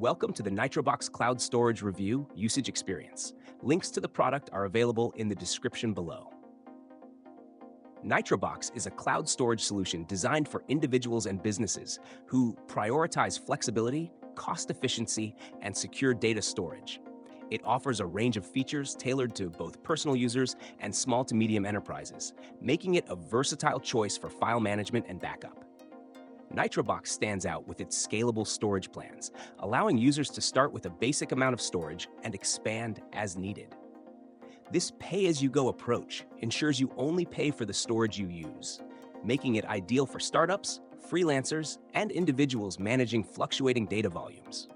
Welcome to the Nitrobox Cloud Storage Review Usage Experience. Links to the product are available in the description below. Nitrobox is a cloud storage solution designed for individuals and businesses who prioritize flexibility, cost efficiency, and secure data storage. It offers a range of features tailored to both personal users and small to medium enterprises, making it a versatile choice for file management and backup. Nitrobox stands out with its scalable storage plans, allowing users to start with a basic amount of storage and expand as needed. This pay-as-you-go approach ensures you only pay for the storage you use, making it ideal for startups, freelancers, and individuals managing fluctuating data volumes.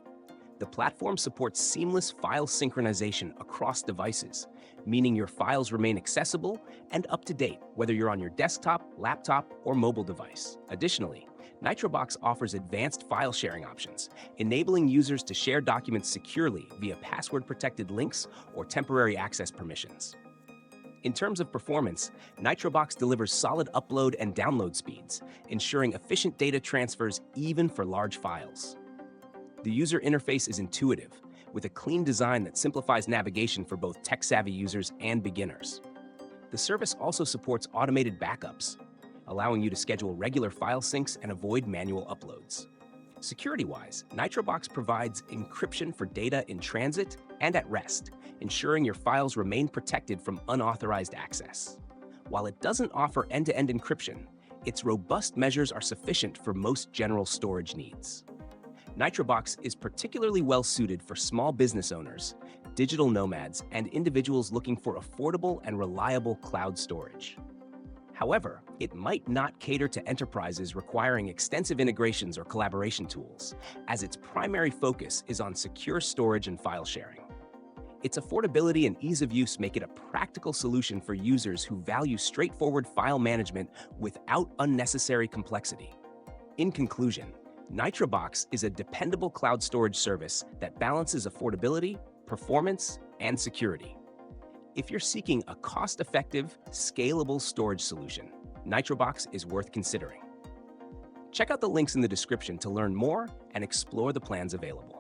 The platform supports seamless file synchronization across devices, meaning your files remain accessible and up to date whether you're on your desktop, laptop, or mobile device. Additionally, Nitrobox offers advanced file sharing options, enabling users to share documents securely via password-protected links or temporary access permissions. In terms of performance, Nitrobox delivers solid upload and download speeds, ensuring efficient data transfers even for large files. The user interface is intuitive, with a clean design that simplifies navigation for both tech-savvy users and beginners. The service also supports automated backups, allowing you to schedule regular file syncs and avoid manual uploads. Security-wise, Nitrobox provides encryption for data in transit and at rest, ensuring your files remain protected from unauthorized access. While it doesn't offer end-to-end encryption, its robust measures are sufficient for most general storage needs. Nitrobox is particularly well-suited for small business owners, digital nomads, and individuals looking for affordable and reliable cloud storage. However, it might not cater to enterprises requiring extensive integrations or collaboration tools, as its primary focus is on secure storage and file sharing. Its affordability and ease of use make it a practical solution for users who value straightforward file management without unnecessary complexity. In conclusion, Nitrobox is a dependable cloud storage service that balances affordability, performance, and security. If you're seeking a cost-effective, scalable storage solution, Nitrobox is worth considering. Check out the links in the description to learn more and explore the plans available.